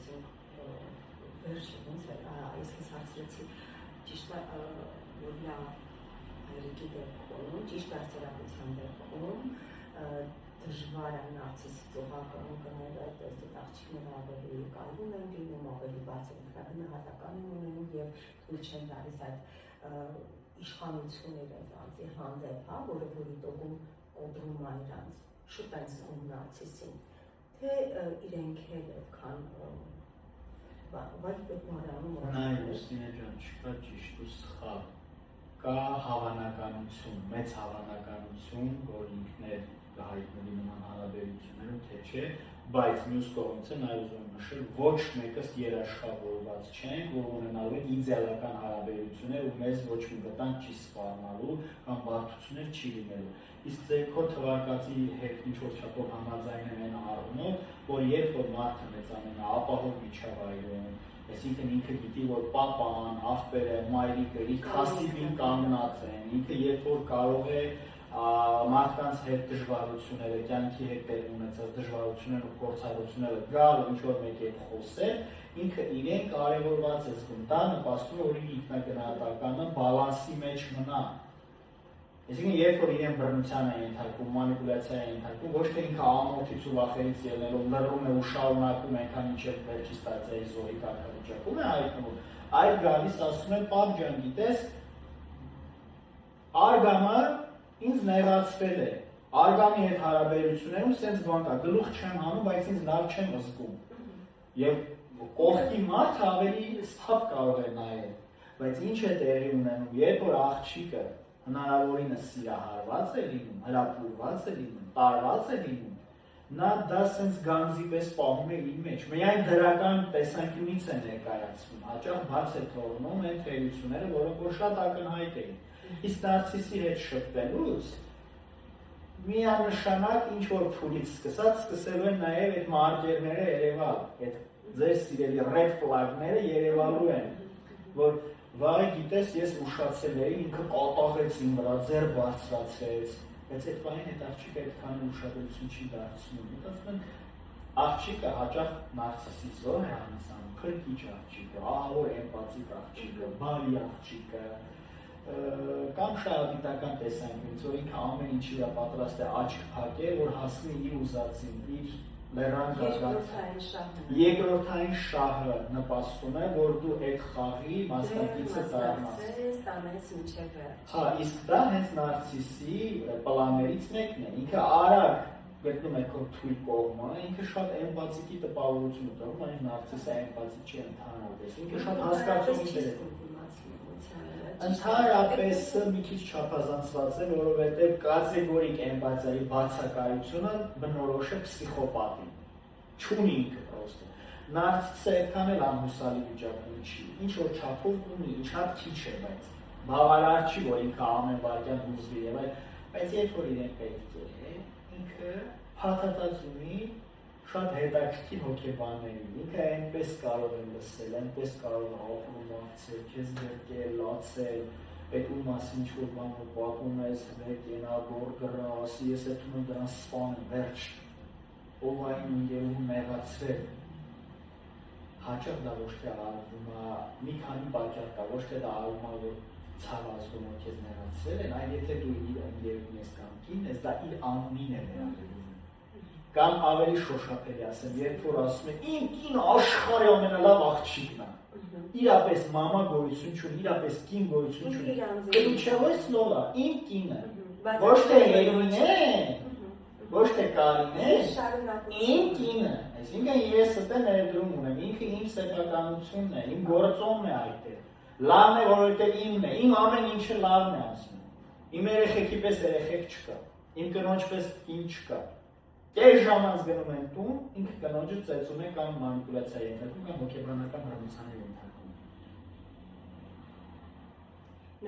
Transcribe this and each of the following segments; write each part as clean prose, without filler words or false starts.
ասենք վերջը ոնց է, ես քեզ հարցրեցի ճիշտ է որ լավ հայրիկի դեպքում, ճիշտ հասարակության դեպքում դժվար է նարցիսի ծողակը կները տեստ աղջիկները ավելի կարում են լինում, ավելի բարձր ինքնագնահատական են ունենում և թույլ չեն տալիս այդ իշխանություն իրենց անձի հանդեպ, որը որի կոտրում է իրանց շուտ են զգում նարցիսին, թե իրենք էլ այդքան Նայ, Լուսինե ջան, չկա ճիշտ ու սխալ, կա հավանականություն, մեծ հավանականություն, որ ինքներ կհայտնվի նման հարաբերություններում, թե չէ, բայց մյուս կողմից է նաև ուզում նշել, ոչ մեկս երաշխավորված չենք, որ ունենալու են իդեալական հարաբերություններ ու մեզ ոչ մի վտանգ չի սպառնալու կամ բարդություններ չի լինելու։ Իսկ ձեր քո թվարկածի հետ ինչ-որ չափով համաձայն եմ այն առումով, որ երբ որ մարդը մեծանում է ապահով միջավայրում, այսինքն ինքը գիտի, որ պապան, աղբերը, մայրիկը իր հասիվին կանգնած են, ինքը երբ որ կարող է մարդկանց հետ դժվարությունները, կյանքի հետ տեղ ունեցած դժվարությունները ու փորձառությունները գալ ու ինչ-որ մեկի հետ խոսել, ինքը իրեն կարևորված է զգում, դա նպաստում է, որ իր ինքնագնահատականը բալանսի մեջ մնա։ Այսինքն, երբ որ իրեն բռնության է ենթարկվում, մանիպուլյացիա է ենթարկվում, ոչ թե ինքը ամոթից ու վախերից ելնելով լռում է ու շարունակում այնքան մինչև վերջի ստացիայի զորի կարգավիճակում է հայտնվում, այլ գալիս ասում է, պապ ջան, գիտես, արգամը ինձ նեղացվել է, արգամի հետ հարաբերություններում սենց բան կա, գլուխ չեմ հանում, բայց ինձ լավ չեմ զգում։ Եվ կողքի մարդը ավելի սթափ կարող է նայել, բայց ինչ է տեղի ունենում, երբ որ աղջիկը հնարավորինս սիրահարված է լինում, հրապուրված է լինում, տարված է լինում, նա դա սենց գանձի պես պահում է իր մեջ, միայն դրական տեսանկյունից է ներկայացվում, հաճախ բաց է թողնում այն թերությունները, որոնք որ շատ ակնհայտ էին։ Իսկ նարցիսի հետ շփվելուց միանշանակ ինչ-որ փուլից սկսելու են նաև այդ մարկերները երևալ, այդ ձեր սիրելի red flag-ները երևալու են, որ վայ, գիտես, ես ուշացել էի, ինքը կատաղեց իմ վրա, ձեռ բարձրացրեց, բայց այդ պահին այդ աղջիկը այդքան ուշադրություն չի դարձնում։ Մտածում են, աղջիկը հաճախ նարցիսի զոհ է անցանում, փրկիչ աղջիկը, ահավոր էմպաթիկ աղջիկը, բարի աղջիկը, կամ շահադիտական տեսանկյունից, որ ինքը ամեն ինչի վրա պատրաստ է աչք փակել, որ հասնի իր ուզածին, իր լեռան երկրորդային շահը նպաստում է, որ դու այդ խաղի մասնակիցը դառնաս։ Հա, իսկ դա հենց նարցիսի պլաններից մեկն է, ինքը արագ գտնում է քո թույլ կողմը, ինքը շատ էմպաթիկի տպավորություն տալու, այն նարցիսը էմպաթիկ չի ընդհանրապես, ինքը շատ հասկացող է։ Ընդհանրապես մի քիչ չափազանցված է, որովհետև կատեգորիկ էմպաթիայի բացակայությունը բնորոշ է փսիխոպատին։ Չունի ինքը պրոստը։ Նարցիսը այդքան էլ անհուսալի վիճակում չի, ինչ որ չափով ունի, շատ քիչ է, բայց բավարար չի, որ ինքը ամեն վայրկյան հուզվի եւ այլ, բայց երբ որ իրեն պետք է, ինքը փաթաթած ունի շատ հետաքրքիր հոգեբանների, ինքը այնպես կարող է լսել, այնպես կարող է ապրում աղցել, քեզ գրկել, լացել, այդ ու մասին ինչ-որ բան որ պատմում ես, վեր կենա, գորգրա, ասի, ես էդում եմ դրան սպանեմ, վերջ, ով այն երում մեղացրել, հաճախ դա ոչ թե արվում է, մի քանի պատճառ կա, ոչ թե դա արվում է, որ ցավ ազգում որ քեզ մեղացրել են, այլ եթե դու իր ընկերուն ես կամ կին ես, դա իր անունին է վերաբերում։ Կամ ավելի շոշափելի ասեմ, երբ որ ասում են իմ կինը աշխարհի ամենալավ աղջիկն է, իրապես մամա գոյություն չունի, իրապես կին գոյություն չունի, Կլուչևոյս նոլա, իմ կինը, ոչ թե Երմինե, ոչ թե Կարինե, իմ կինը, այսինքն ես ստե ներդրում ունեմ, ինքը իմ սեփականությունն է, իմ գործոնն է այդտեղ, լավն է, որովհետև իմն է, իմ ամեն ինչը լավն է ասում, իմ երեխեքի պես երեխեք չկա, իմ կնոջ պես կին չկա։ Կես ժամանց գնում են տուն, ինքը կնոջը ծեծում է կամ մանիպուլյացիա ենթարկում կամ հոգեբանական բռնության ենթարկում։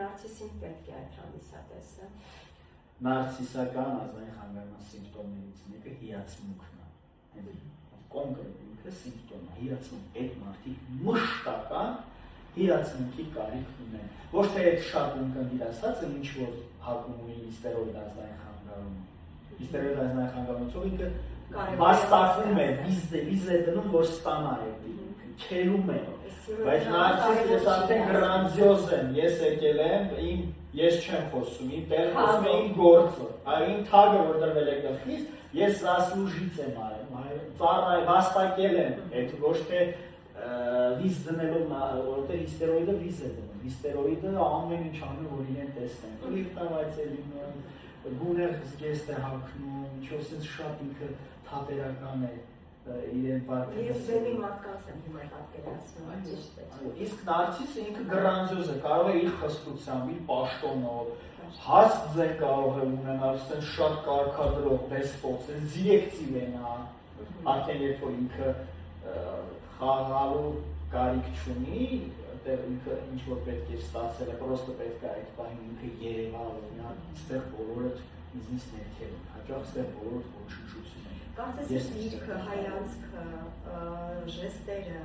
Նարցիսին պետք է այդ հանդիսատեսը։ Նարցիսական ազգային խանգարման սիմպտոմներից մեկը հիացմունքն է։ Կոնկրետ ինքը սիմպտոմ է, հիացմունք, այդ մարդիկ մշտական հիացմունքի կարիք ունեն։ Ոչ թե այդ շատ ունկնդիր ասածը ինչ որ հակում ունի ստերոիդ ազգային խանգարում։ Իստերոիդ ազգային խանգարումով ինքը վաստակում է, վիզ է դնում, որ ստանա այդ։ քերում են, բայց նարցիսը ես արդեն գրանձիոզ եմ, ես եկել եմ, ես չեմ խոսում, իմ տեղ խոսում է իմ գործը, իմ թագը որ դրվել է գլխիս, ես զասլուժից եմ արել, ծառայ վաստակել եմ, այդ ոչ թե վիզ դնելով, որովհետև հիստերոիդը վիզ է դնում, հիստերոիդը ամեն ինչ անում, որ իրեն տեսնեն, ֆլիրտավայց է լինում, գուներ զգեստ է հագնում, ինչպես շատ ինքը թատերական է իրեն վարկը։ Ես բեմի մարդկանց եմ հիմա պատկերացնում, ճիշտ է։ Իսկ նարցիսը ինքը գրանձիոզ է, կարող է իր խստությամբ, իր պաշտոնով, հաստ ձեն կարող է ունենալ, ասեն շատ կարգադրող, դեսպոտ, դիրեկտիվ է նա, արդեն երբ որ ինքը խաղալու կարիք չունի, ինքը ինչ որ պետք է ստացել է, պրոստը պետք է այդ պահին ինքը երևա, օրինակ, այստեղ բոլորը ինձնից ներքև են, հաճախ այստեղ բոլորը ոչնչություն են։ Կարծես ես միտքը, հայացքը, ժեստերը,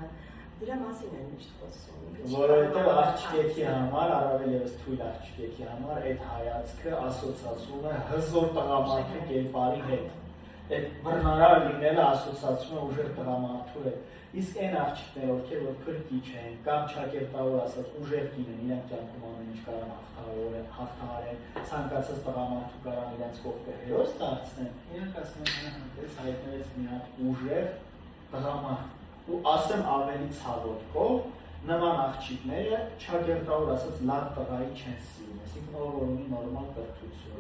դրա մասին են միշտ խոսում։ Որովհետև աղջիկի համար, առավել ևս թույլ աղջիկի համար, այդ հայացքը ասոցացում է հզոր տղամարդու կերպարի հետ։ Այդ բռնարար լինելը ասոցացում է ուժեղ տղամարդու հետ։ Իսկ այն աղջիկներ, ովքեր որ փրկիչ են, կամ ճակերտավոր ասած ուժեղ կին են, իրենք կյանքում ամեն ինչ կարան հաղթահարեն, ցանկացած տղամարդու կարան իրենց կողքը հերոս դարձնեն, իրենք ասում են, այս հայտնվեց մի հատ ուժեղ տղամարդ, ու ասեմ ավելի ցավոտ, նման աղջիկները ճակերտավոր ասած լավ տղայի չեն սիրում, այսինքն ով որ ունի նորմալ կրթություն,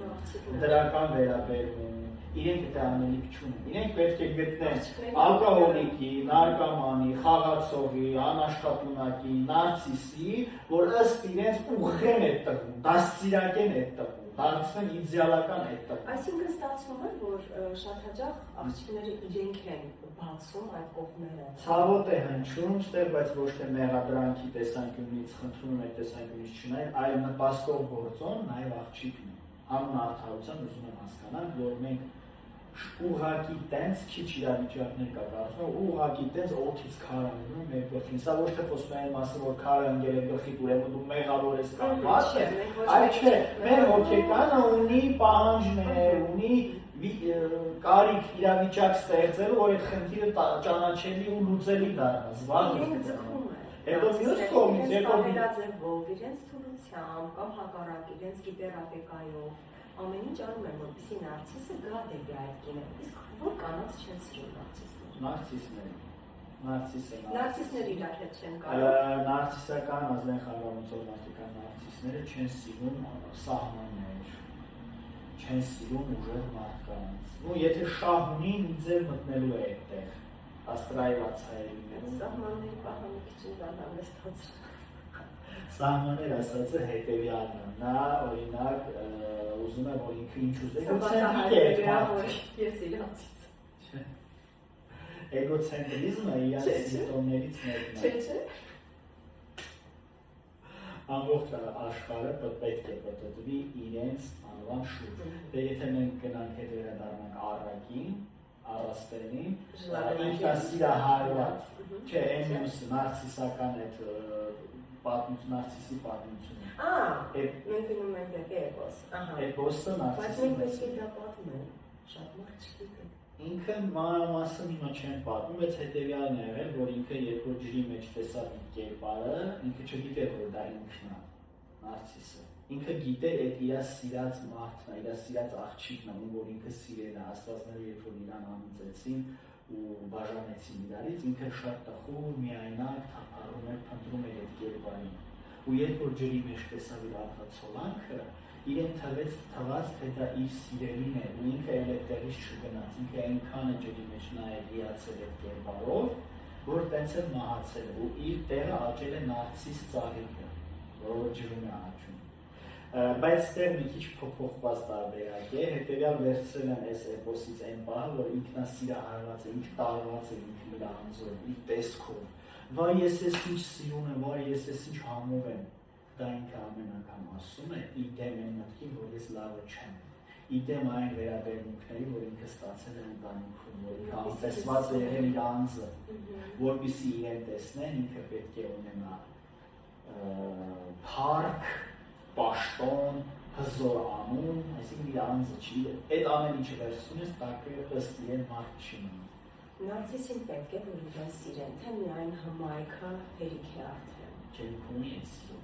դրական վերաբերվում, իրենք դա անելիք չունեն, իրենք պետք է գտնեն ալկոհոլիկի, նարկոմանի, խաղացողի, անաշխատունակի, նարցիսի, որ ըստ իրենց ուղղեն է տղում, դաստիարակեն է տղում, դարձնեն իդեալական է տղում։ Այսինքն ստացվում է, որ շատ հաճախ աղջիկները իրենք են բացում այդ կողմերը։ Ցավոտ է հնչում, ստեղ, բայց ոչ թե մեղադրանքի տեսանկյունից, խնդրում եմ այդ տեսանկյունից չնայել, այլ նպաստող գործոն նաև աղջիկն է։ Անուն արդարության ուզում եմ հասկանանք, որ մենք ուղղակի տենց քիչ իրավիճակներ կա, կարծում եմ ուղղակի տենց օդից քար անում մեր գլխին։ Սա ոչ թե խոսում է այն մասին, որ քարը ընկել է գլխիդ, ուրեմն դու մեղավոր ես կամ բաց ես, այլ չէ, մեր հոգեկանը ունի պահանջներ, ունի կարիք իրավիճակ ստեղծելու, որ այդ խնդիրը ճանաչելի ու լուծելի դառնա, զբաղվում է։ Հետո մյուս կողմից, վերաձևով, իրենց թուլությամբ կամ հակառակ իրենց գիտերապեկայով ամեն ինչ անում են, որպեսզի նարցիսը գա դեպի այդ կինը։ Իսկ որ կանանց չեն սիրում նարցիսները։ Նարցիսները իրար հետ չեն կարող։ Նարցիսական ազգային խառնվեցող մարդիկան նարցիսները չեն սիրում սահմաններ, չեն սիրում ուժեղ մարդկանց։ Ու եթե շահ ունի, մի ձև մտնելու է այդտեղ, աստրայված հայերին։ Սահմանների պահանը քիչ անհանգստացրել։ Սահմաններ ասածը հետևյալն է, նա օրինակ ուզում է, որ ինքը ինչ ուզի, ես իրանցից։ Էգոցենտրիզմը իրանց սիմպտոմներից մեկն է։ Չէ։ Ամբողջ աշխարհը պետք է պատտվի իրենց անվան շուրջ։ Դե եթե մենք գնանք հետ վերադառնանք առակին, առասպելին, ինքնասիրահարված, չէ, այն մյուսը նարցիսական այդ նարցիսի պատմությունը։ Մենք գնում ենք դեպի էպոս։ Էպոսը նարցիսի։ Բայց մենք պետք է դա պատմում ենք, շատ մարդ չգիտեն։ Ինքը մանրամասն հիմա չեն պատմում, բայց հետևյալն է եղել, որ ինքը երբ որ ջրի մեջ տեսավ իր կերպարը, ինքը չգիտեր, որ դա ինքն է, նարցիսը։ Ինքը գիտեր այդ իր սիրած մարդն է, իր սիրած աղջիկն է, որ ինքը սիրել է, աստվածները երբ որ իրան անուծեցին ու բաժանեցին իրարից, ինքը շատ տխուր, միայնակ, թափառում էր, փնտրում էր այդ կերպարին։ Ու երբ որ ջրի մեջ տեսավ իր արտացոլանքը, իրեն թվաց, թե դա իր սիրելին է, ու ինքը էլ այդտեղից չգնաց, ինքը այնքան է ջրի մեջ նայել հիացել այդ կերպարով, որ տենց էլ մահացել է, ու իր տեղը աճել է նարցիս ծաղիկը, որը ջրում է աճում։ Բայց ստեղ մի քիչ փոփոխված տարբերակ է, հետևյալ վերցրել են այս էպոսից այն պահը, որ ինքնասիրահարված է, ինքը տարված է ինքն իր անձով, իր տեսքով։ Վայ ես ես ինչ սիրուն եմ, վայ ես ես ինչ համով եմ։ Դա ինքը ամեն անգամ ասում է, իդեմ այն մտքին, որ ես լավը չեմ։ Իդեմ այն վերաբերմունքների, որ ինքը ստացել է ընտանիքում, որ ինքը անտեսված է եղել իր անձը, որպեսզի իրեն տեսնեն, ինքը պետք է ունենա փառք, պաշտոն, հզոր անուն, այսինքն իր անձը չի։ Այդ ամեն ինչը վերցնում ես, տակը ըստ իրեն մարդ չի մնում։ Նարցիսին պետք է որ իրեն սիրեն, թե միայն հմայքը հերիք է արդեն։ Չեն քունի են սիրում։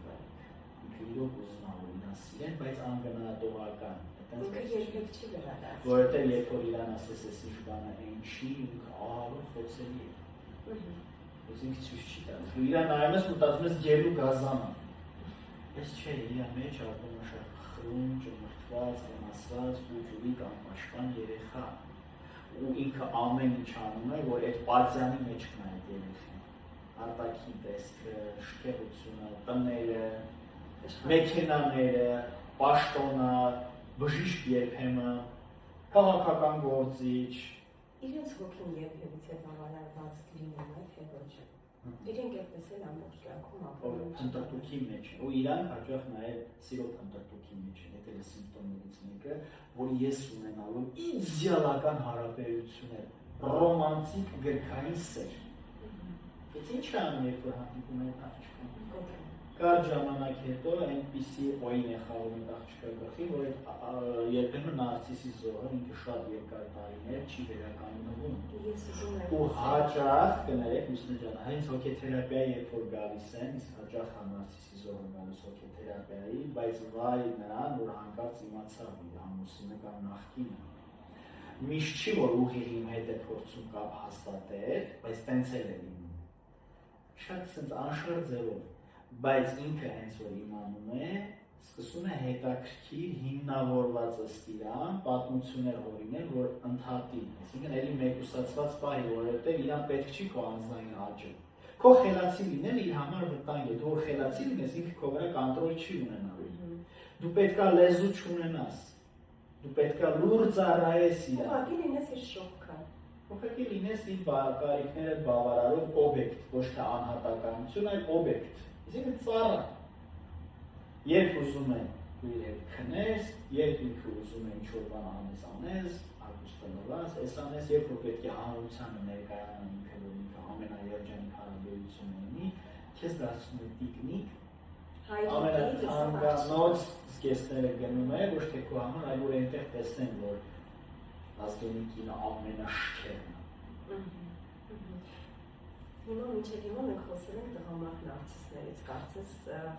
Ինքը իրոք ուզում է որ իրան սիրեն, բայց անգնահատողական։ Ինքը երբեք չի վերադարձ։ Որովհետև երբ որ իրան ասես էս ինչ բանը այնչի, ինքը ահավոր խոցելի է։ Ոնց ինքը ցույց չի տալիս։ Ու իրան նայում ես մտածում ես գերու գազանը։ Ես չէ, իր մեջ ապրում է շատ խրունջ, մրթված, կենասված, ուժի կամ պաշտպան երեխա։ Ու ինքը ամեն ինչ անում է, որ այդ պատյանի մեջ կնա այդ երեխան։ Արտաքին տեսքը, շքեղությունը, տները, մեքենաները, պաշտոնը, բժիշկ երբեմն, քաղաքական գործիչ։ Իրենց հոգին երբևիցե բավարարված լինում է, թե ոչ։ Իրենք այդպես էլ ամբողջ կյանքում ապրում են փնտրտուքի մեջ են, ու իրան հաճախ նաև սիրո փնտրտուքի մեջ են, դա է սիմպտոմներից մեկը, որ ես ունենալու իդեալական հարաբերություններ, ռոմանտիկ գրքային սեր։ Բայց ինչ անում երբ որ հանդիպում են աղջիկը։ Կար ժամանակ հետո այնպիսի օին է խաղում այդ աղջիկա գլխի, որ երբեմն նարցիսի զոհը ինքը շատ երկար տարիներ չի վերականգնվում։ Ու հաճախ կներեք Մուսնե ջան, հենց հոգեթերապիայի երբ որ գալիս են, իսկ հաճախ է նարցիսի զոհը գալիս հոգեթերապիայի, բայց վայ նրան, որ հանկարծ իմացավ իր ամուսինը կամ նախկինը։ Միշտ չի որ ուղիղ իմ հետ է փորձում կապ հաստատել, բայց տենց էլ է լինում։ Շատ sense անշարժ ձևով, բայց ինքը հենց որ իմանում է, սկսում է հետաքրքիր հիմնավորված ըստ իրան պատմություններ հորինել, որ ընդհատի, այսինքն էլի մեկուսացված պահի, որովհետև իրան պետք չի քո անձնային աճը։ Քո խելացի լինել իր համար վտանգ է, դու որ խելացի լինես, ինքը քո վրա կոնտրոլ չի ունենալու։ Դու պետքա լեզու չունենաս։ Դու պետքա լուր ծառայես իրան։ Ուղղակի լինես իր շոկը։ Ուղղակի լինես իր կարիքները բավարարող օբյեկտ, ոչ թե անհատականություն, այլ օբյեկտ։ Այսինքն ծառա։ Երբ ուզում են դու իր հետ քնես, երբ ինքը ուզում է ինչ-որ բան անես, ակուստանալաս, այս անես, երբ որ պետք է հանրությանը ներկայանան ինքը, որ ինքը ամենաերջանիկ հարաբերությունը ունի, քեզ դարձնում է տիկնիկ, ամենաթանկանոց զգեստները գնում է, ոչ թե քո համար, այլ որ այնտեղ տեսնեն, որ ազգենի կինը ամենաշքերն է։ Հիմա մինչև հիմա մենք խոսել ենք տղամարդ նարցիսներից, կարծես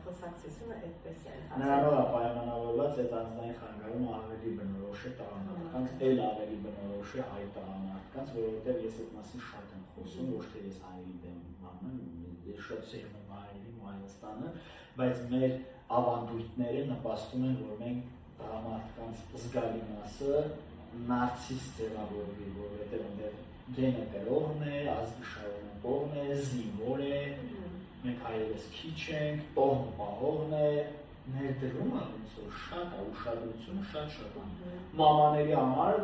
խոսակցությունը այդպես է ընթացել։ Նրանով է պայմանավորված այդ անձնային խանգարումը ավելի բնորոշ է տղամարդկանց, էլ ավելի բնորոշ է հայ տղամարդկանց, որովհետև ես այդ մասին շատ եմ խոսում, ոչ թե ես հայերի դեմ բանն, ես շատ սիրում եմ հայերին ու Հայաստանը, բայց մեր ավանդույթները նպաստում են, որ մենք տղամարդկանց զգալի մասը նարցիս ձևավորվի, որովհետև այնտեղ գենը կրողն է, ազգի շարունակողն է, զինվոր է, մենք հայերս քիչ ենք, տոհն պահողն է, ներդրումը ոնց որ շատ է, ուշադրությունը շատ է։ Մամաների համար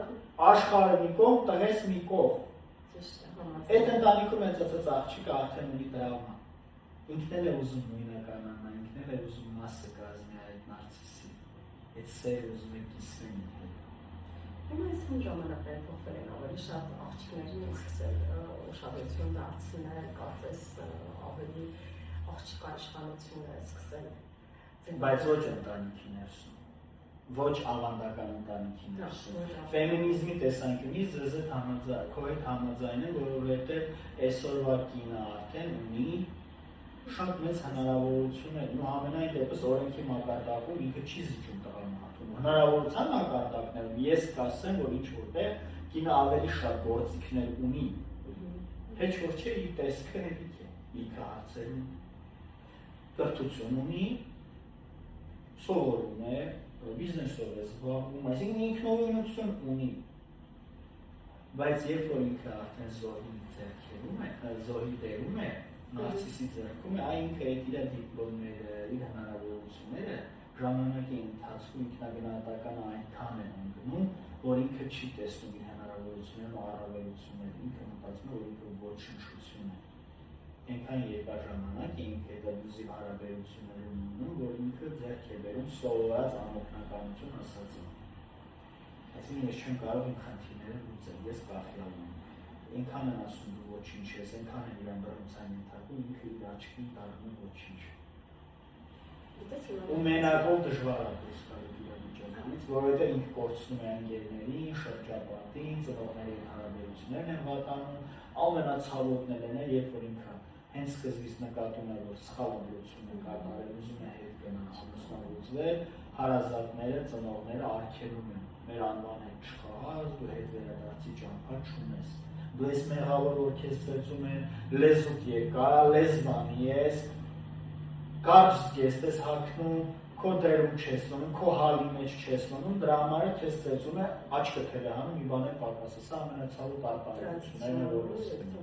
աշխարհը մի կողմ, տղես մի կողմ։ Այդ ընտանիքում մեծացած աղջիկը արդեն ունի տրավմա։ Ինքն էլ է ուզում նույնականանա, ինքն էլ է ուզում մասը կազմի այդ նարցիսի։ Այդ սերը ուզում է կիսվեն իր հետ։ Հիմա այս ժամանակները փոխվել են ավելի շատ աղջիկներին են սկսել ուշադրություն դարձնել, կարծես ավելի աղջկա իշխանությունը սկսել։ Բայց ոչ ընտանիքի ներսում, ոչ ավանդական ընտանիքի ներսում։ Ֆեմինիզմի տեսանկյունից ձեզ քո հետ համաձայն եմ, որովհետև այսօրվա կինը արդեն ունի շատ մեծ հնարավորություն է, ու ամենայն դեպս օրենքի մակարդակում ինքը չի զիջում տղամարդուն։ Հնարավորության մակարդակներում ես կասեմ, որ ինչ որտեղ կինը ավելի շատ գործիքներ ունի։ Հեչ որ չէ, իր տեսքը հերիք է, ինքը հարցերում կրթություն ունի, սովորում է, բիզնեսով է զբաղվում, այսինքն ինքնուրույնություն ունի։ Բայց երբ որ ինքը արդեն զոհի ձեռքերում է, զոհի դերում է, նարցիսի ձեռքում է, այն ինքը այդ իր դիպլոմները, իր հնարավորությունները ժամանակի ընթացքում ինքնագնահատականը այնքան են ընկնում, որ ինքը չի տեսնում իր հնարավորություններն ու առավելությունները, ինքը մտածում է, որ ինքը ոչնչություն է։ Այնքան երկար ժամանակ ինքը հետադուզի հարաբերություններում ունում, որ ինքը ձեռք է բերում սովորած ամոքնականություն ասածը։ Այսինքն ես չեմ կարող իմ խնդիրները լուծել, ես կախյալ եմ։ Այնքան են ասում դու ոչինչ ես, այնքան են իրան բռնության ենթարկում, ինքը իր աչքին դառնում ոչինչ։ ու մենակով դժվար է դուրս գալու իրավիճակից, որովհետև ինքը կորցնում է ընկերներին, շրջապատին, ծնողների հարաբերություններն են վատանում, ամենացավոտն էլ է, երբ որ ինքը հենց սկզբից նկատում է, որ սխալ ընտրություն է կատարել, ուզում է հետ գնալ, ամուսնալուծվել, հարազատները, ծնողները արգելում են, մեր անվան հետ չխաղաս, դու հետ վերադարձի ճամփա չունես։ Դու ես մեղավոր, որ քեզ ծեծում են, լեզուկ երկար, լեզվանի ես, կարճ զգեստ ես հագնում, քո դերում չես լնում, քո հալի մեջ չես լնում, դրա համար է քեզ ծեծում է, աչքը թել է հանում, մի բան է պակասը, սա ամենացավոտ արտահայտություններն է, որ լսում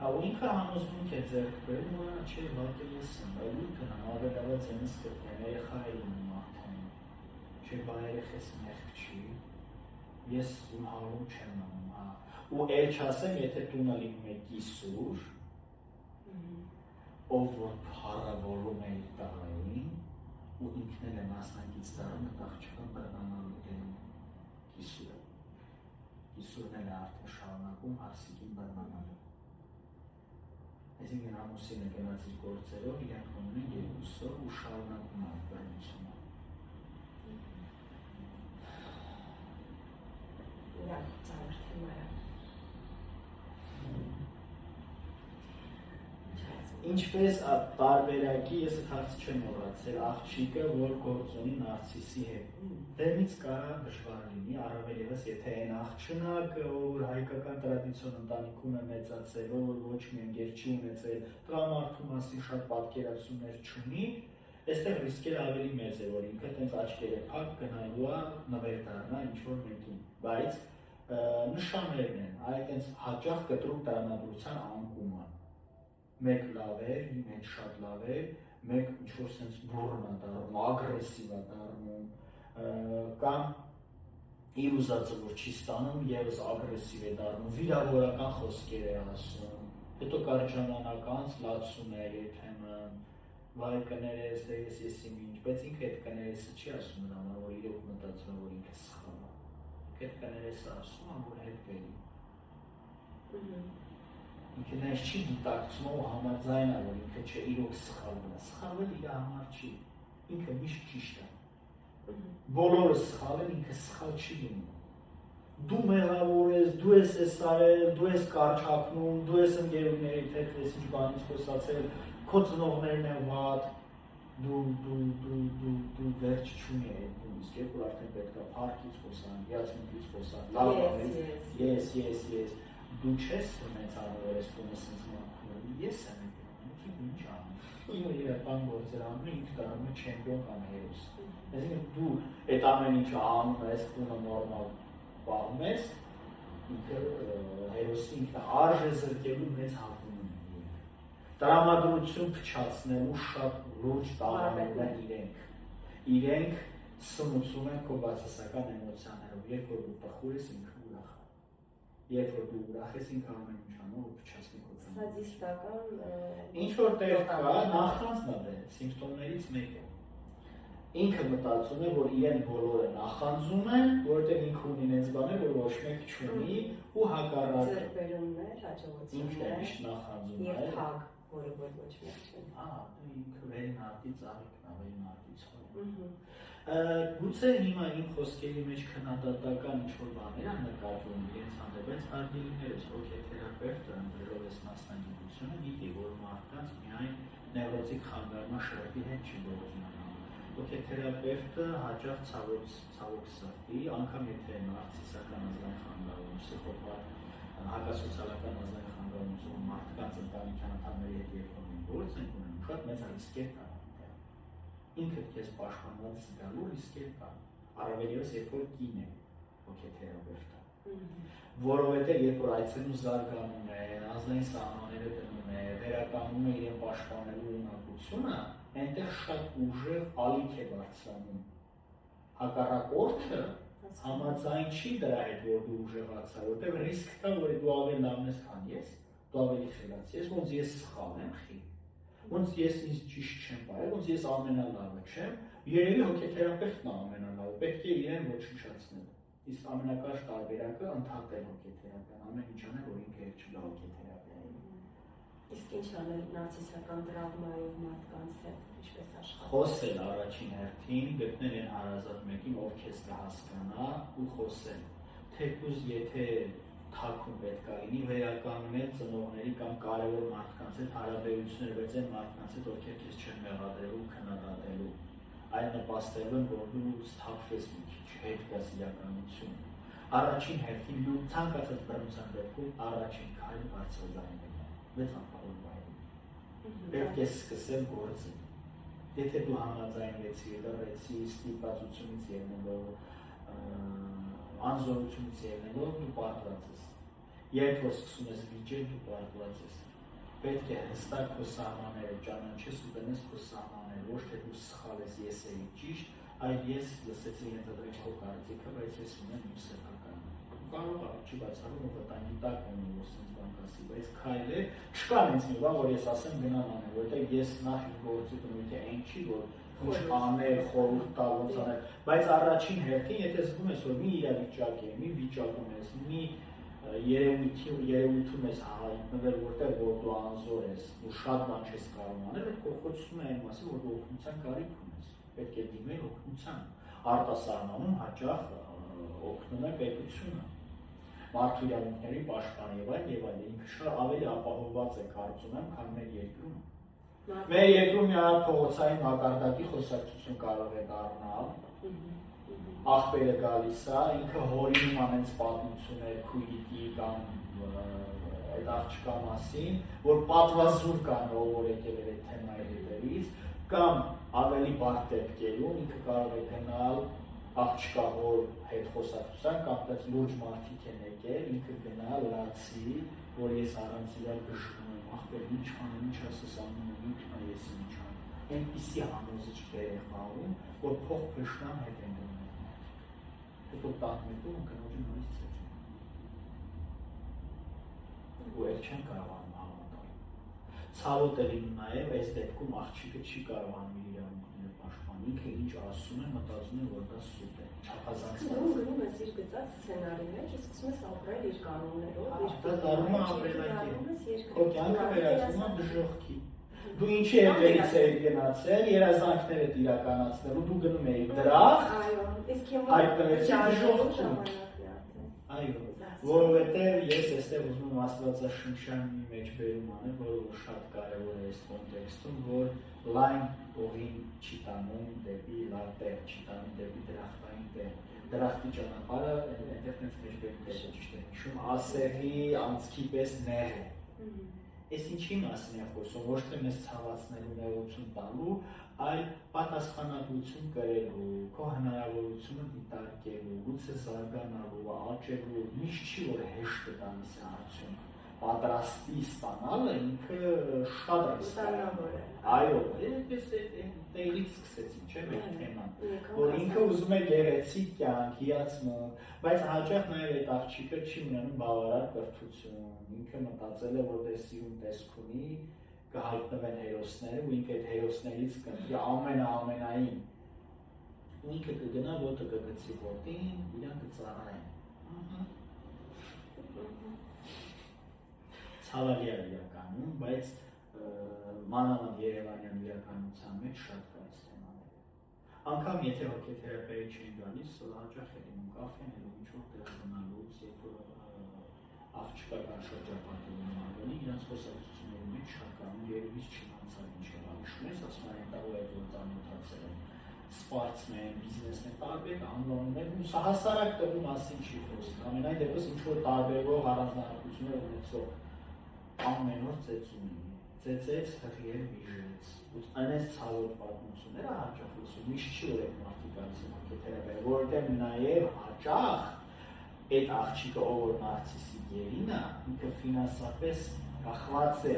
Հա ու ինքը համոզմունք է ձեռք բերում, որ չէ, վատը ես եմ, այլ գնամ, ավելավաց ենս գտնեմ, երեխա է իմ մարդանում, չէ, բա երեխես մեղք չի, ես իմ հարում չեմ անում, հա, ու էլ չասեմ, եթե տունը լինում է կիսուր, ով որ փառավորում է իր տղային, ու ինքն էլ է մասնակից դառնում, այդ աղջիկը բռնանալու դեմ կիսուրը, կիսուրն էլ է արդեն շարունակում հարսիկին բռնանալու։ Այսինքն ամուսինը գնաց իր գործերով, իրանք մնում են երկուսով ու շարունակում է բռնությունը։ Դա ծանր թեմա է։ Ինչպես տարբերակի ես այդ հարցը չեմ մոռացել, աղջիկը, որ գործ ունի նարցիսի հետ։ Դեմից կարա դժվար լինի, առավել ևս եթե այն աղջնակը, որ հայկական տրադիցիոն ընտանիքում է մեծացել, որ ոչ մի ընկեր չի ունեցել, տղամարդու մասին շատ պատկերացումներ չունի, այստեղ ռիսկերը ավելի մեծ է, որ ինքը տենց աչքերը փակ գնալու է նվեր դառնա ինչ-որ մեկին, բայց նշաններն են, այդ տենց հաճախ կտրուկ տրամադրության անկում է։ Մեկ լավ է, մեկ շատ լավ է, մեկ ինչ-որ սենց բուրն է դառնում, ագրեսիվ է դառնում, կամ իր ուզածը որ չի ստանում, ևս ագրեսիվ է դառնում, վիրավորական խոսքեր է ասում, հետո կարճ ժամանակ անց լացում է երբեմն, վայ կներես, դե ես իմ ինչ, բայց ինքը այդ կներեսը չի ասում նրան, որ իրոք մտածում է, որ ինքը սխալ է, այդ կներեսը ասում է, որ հետ բերի։ Ինքը նայս չի դիտակցում ու համաձայն է, որ ինքը չէ իրոք սխալվել է, սխալվել իր համար չի, ինքը միշտ ճիշտ է, բոլորը սխալ են, ինքը սխալ չի լինում, դու մեղավոր ես, դու ես ես արել, դու ես կարճ հագնում, դու ես ընկերուներիդ հետ ես ինչ բանից խոսացել, քո ծնողներն են վատ, դու վերջ չունի այդ դու, իսկ երբ որ արդեն պետք է փառքից խոսան, հիացմունքից խոսան, լավ ես, դու չես մեծանում, որ ես տունը սենց մաքրում, ես եմ եկնում, ինչ անում, ինը իրական գործեր անում է, ինքը դառնում է չեմպիոն կամ հերոս, այսինքն դու այդ ամեն ինչը անում ես, տունը նորմալ պահում ես, ինքը հերոսի ինքը արժ է զրկելու մեծ հապում է, տրամադրություն փչացնելու շատ լուրջ տարաներն են իրենք սնուցում են քո բացասական էմոցիաներով, երբ որ դու տխուր ես ինքը ուրախ է, երբ որ դու ուրախ ես ինքը ամեն ինչ անում ու փչացնի քո սադիստական ինչ որ տեղ կա նախանձն է սիմպտոմներից մեկը, ինքը մտածում է, որ իրեն բոլորը նախանձում են, որովհետև ինքը ունի իրենց բաներ, որ ոչ մեկ չունի ու հակառակը ձեռքբերումներ, հաջողություններ ինքն է միշտ նախանձում եւ թագ, որը որ ոչ մեկ չունի։ Ինքը վերին արտից աղիքն է, վերին արտից խորը։ Գուցե հիմա իմ խոսքերի մեջ քննադատական ինչ-որ բաներ են նկատվում իրենց հանդեպ, բայց հարգելիներս հոգեթերապևտը ընտրելով այս մասնագիտությունը գիտի, որ մարդկանց միայն նևրոտիկ խանգարման շրջի հետ չի գործում։ Հոգեթերապևտը հաճախ ցավոք սրտի, անգամ եթե նարցիսական ազգային խանգարում, պսիխոպատ, հակասոցիալական ազգային խանգարում մարդկանց ընտանիքի անդամների հետ երբ որ գործ են ունենում, շատ մեծ ռիսկեր կան։ Ինքդ քեզ պաշտպանված զգալու ռիսկեր կան, առավել ևս երբ որ կին է հոգեթերապևտը, որովհետև երբ որ այցելում զարգանում է, ազգային սահմանները դնում է, վերականգնում է իրեն պաշտպանելու ունակությունը, այնտեղ շատ ուժեղ ալիք է բարձրանում։ Հակառակորդը համաձայն չի դրա հետ, որ դու ուժեղացա, որտեղ ռիսկ կա, որ դու ավելի լավն ես, քան ես, դու ավելի խելացի ես, ոնց ես սխալ եմ, ոնց ես ինձ ճիշտ չեմ պահել, ոնց ես ամենալավը չեմ, երևի հոգեթերապևտն է ամենալավը, պետք է իրեն ոչնչացնել։ Իսկ ամենակարճ տարբերակը ընդհատել հոգեթերապիան, ամեն ինչ անել, որ ինքը չգա հոգեթերապիային։ Իսկ ինչ անել նարցիսական տրավմայով մարդկանց հետ, ինչպես աշխատել։ Խոսել առաջին հերթին, գտնել այն հարազատ մեկին, ով քեզ կհասկանա ու խոսել։ Թեկուզ եթե թաքուն պետք է լինի, վերականգնել ծնողների կամ կարևոր մարդկանց հետ հարաբերություններ, բայց այն մարդկանց հետ, ովքեր քեզ չեն մեղադրելու, քննադատելու, այլ նպաստելու են, որ դու սթափվես մի քիչ, հետ գաս իրականություն։ Առաջին հերթին դու ցանկացած բռնության դեպքում առաջին քայլը բարձրաձայնելն է, մեծ անպայման վայրում։ Պետք է սկսել գործել։ Եթե դու համաձայնվեցի, լռեցի, ստիպվածությունից ելնելով, անզորությունից ելնելով, դու պարտված ես։ Երբ որ սկսում ես վիճել, դու պարտված ես։ Պետք է հստակ քո սահմանները ճանաչես ու դնես քո սահմանները, ոչ թե դու սխալ ես, ես էի ճիշտ, այլ ես լսեցի ենթադրել քո կարծիքը, բայց ես ունեմ իմ սեփականը։ Կարող է չի բացառում ու վտանգի տակ ունի որ sense բան կասի, բայց քայլ է, չկա ինձ մի բան, որ ես ասեմ գնան անեմ, որովհետեւ ես նախ իմ գործի դնում եմ, այն չի որ ինչ անել, խորհուրդ տալ, ոնց անել, բայց առաջին հերթին եթե զգում ես որ մի իրավիճակ է, մի վիճակում ես, մի երևույթում ես հայտնվել, որտեղ որ դու անզոր ես, ու շատ բան չես կարող անել, այդ կողքոցում է այն մասին, որ դու օգնության կարիք ունես, պետք է դիմել օգնության, արտասահմանում հաճախ օգնում է պետությունը, մարդու իրավունքների պաշտպան եւ այլ, ինքը շատ ավելի ապահովված է կարծում եմ, քան մեր երկրում։ Մեր երկրում մի հատ փողոցային մակարդակի խոսակցություն կարող է դառնալ, աղբերը գալիս է, ինքը հորինում անենց պատմություններ քույրիկի կամ այդ աղջկա մասին, որ պատվազուր կան որ եկել էր այդ թեմայի հետևից, կամ ավելի բարդ դեպքերում ինքը կարող է գնալ աղջկա հոր հետ խոսակցության կամ այդպես լուրջ մարդիկ են եկել, ինքը գնալ լացի, որ ես առանց իրար գժվում եմ, աղբեր ինչ անեմ, ինչ ասես անում եմ, ինքն է ես ինչ անեմ, այնպիսի համոզիչ դեր է խաղում, որ փող փշնան հետ են գնում հետո տատմետում կնոջի նորից ծեծում ու էլ չեն կարողանում համատալ ցավոտ է լինում նաև այս դեպքում աղջիկը չի կարողանում իր իրավունքները պաշտպանել ինքը ինչ ասում է մտածում է որ դա սուտ է չափազանցված գնում ես իր գծած սցենարի մեջ սկսում ես ապրել իր կանոններով դա դառնում է ապրելակերպ քո կյանքը վերածվում է դժոխքի դու ինչի հետևից էիր գնացել, երազանքներդ իրականացնելու, դու գնում էիր դրախտ, հայտնվեցի դժոխքում։ Այո, որովհետև ես այստեղ ուզում եմ աստվածաշնչյանի մեջ բերում անել, որը շատ կարևոր է այս կոնտեքստում, որ լայն ուղին չի տանում դեպի լավ տեղ, չի տանում դեպի դրախտային տեղ։ Դրախտի ճանապարհը այնտեղ տենց մեջ բերում է, ճիշտ է։ Շում ասեղի անցքի պես նեղ է։ Ես ինչի մասին եմ խոսում, ոչ թե մեզ ցավացնելու նեղություն տալու, այլ պատասխանատվություն կրելու, քո հնարավորությունը դիտարկելու, գուցե զարգանալու, աճելու, միշտ չի որ հեշտ է տալիս արդյունք։ Պատրաստի ստանալը ինքը շատ հստակավոր է։ Այո, այդպես տեղից սկսեցին, չէ՞, մեր թեման, որ ինքը ուզում է գեղեցիկ կյանք, հիացմունք, բայց հաճախ նաև այդ աղջիկը չի ունենում բավարար կրթություն, ինքը մտածել է, որ դեսիում տեսք ունի, կհայտնվեն հերոսները ու ինքը այդ հերոսներից կընտրի ամենային, ու ինքը կգնա ոտը կգցի ոտին, իրանք կծառայեն։ Ցավալի է իրականում, բայց մանավանդ Երևանյան իրականության մեջ շատ կա այս թեմաները։ Անգամ եթե հոգեթերապիայի չեն գալիս, հաճախ է լինում կաֆեն, ինչ-որ տեղ գնալուց, երբ որ աղջկա կան շրջապատում ունի, իրենց խոսակցությունների մեջ շատ կանում, երևից չիմացավ ինչ է հիշում ես, ասում են տաղու այդ որ ծանոթացել են սպորտսմեն, բիզնեսմեն, տարբեր անվանումներ, ու սա հասարակ տղու մասին չի խոսում, ամենայն դեպս ինչ-որ տարբերող առանձնահատկություններ ունեցող ամեն օր ծեծում է, ծեծեց, հղիեր վիժեց, ու այնպես ցավոտ պատմությունները հաճախ լսում, միշտ չի որ այդ մարդիկ գալիս են հոգեթերապիա, որովհետև նաև հաճախ այդ աղջիկը ով որ նարցիսի գերին է, ինքը ֆինանսապես կախված է,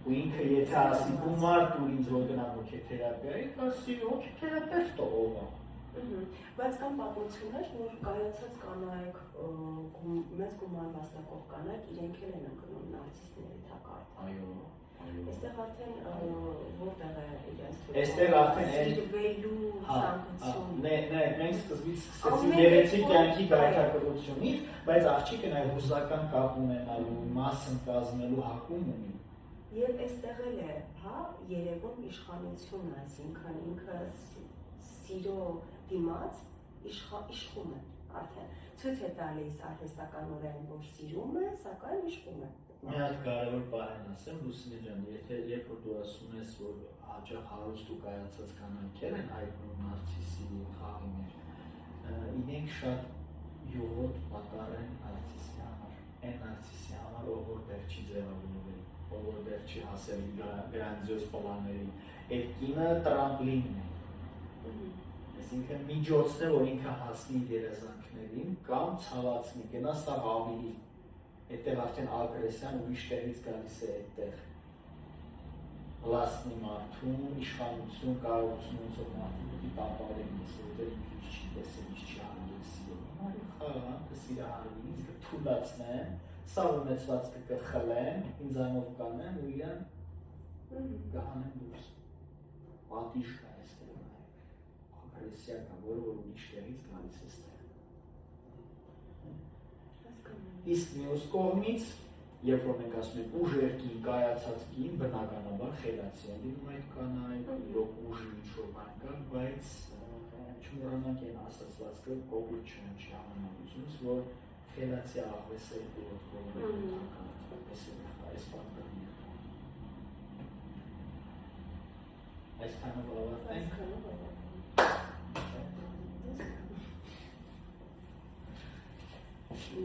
ու ինքը եթե ասի գումար տուր ինձ որ գնամ հոգեթերապիայի, կասի հոգեթերապևտը ով է։ Բայց կան պատմություններ, որ կայացած կանայք, մեծ գումար վաստակող կանայք իրենք են ընկնում նարցիսների թակարդ։ Այո։ Այստեղ արդեն որտեղ է իրենց Այստեղ արդեն սիրվելու ցանկություն։ Մենք սկզբից սկսեցինք գեղեցիկ կյանքի գայթակղությունից, բայց աղջիկը նաև հուզական կապ ունենալու, մասն կազմելու հակում ունի։ Եվ այստեղ էլ է, հա, երևում իշխանությունը, այսինքն ինքը սիրո դիմաց իշխում է արդեն։ Ցույց է տալիս արհեստականորեն, որ սիրում է, սակայն իշխում է։ Մի հատ կարևոր բան ասեմ, Լուսինե ջան, երբ որ դու ասում ես, որ հաճախ հարուստ ու կայացած կանայքեր են հայտնում նարցիսի խաղի մեջ, իրենք շատ յուղոտ պատառ են նարցիսի համար, այն նարցիսի համար, ով որ դեռ չի ձևավորվել, ով որ դեռ չի հասել գրանձիոզ պլաններին, այդ կինը տրամպլինն է, այսինքն միջոցն է, որ ինքը հասնի երազանքներին կամ ցավացնի, գնա սա ավելի, այդտեղ արդեն ագրեսիան ուրիշ տեղից գալիս է այդտեղ լասնի մարդուն, իշխանություն, կարողություն ունեցող մարդուն պիտի տապալեն ես, որտեղ ինքը չի տեսել, չի հանդիպ սիրում, այլ խաղան, կսիրահարվի, ինձ կթուլացնեն, սա ունեցված կխլեն, ինձանով կանեն ու իրան կհանեն դուրս, պատիժ կա այստեղ նաև, ագրեսիա կա, որը որ ուրիշ տեղից գալիս է այստեղ։ Իսկ մյուս կողմից, երբ որ մենք ասում ենք ուժեր կին, կայացած կին, բնականաբար խելացի են լինում այդ կանայք, իրոք ուժի ինչ-որ բան կա, բայց չմոռանանք այն ասացվածքը կողմից չի համանալությունից, որ խելացի աղվեսել կողմով այս պատկերն է։ Այսքանով ավարտենք։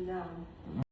Да.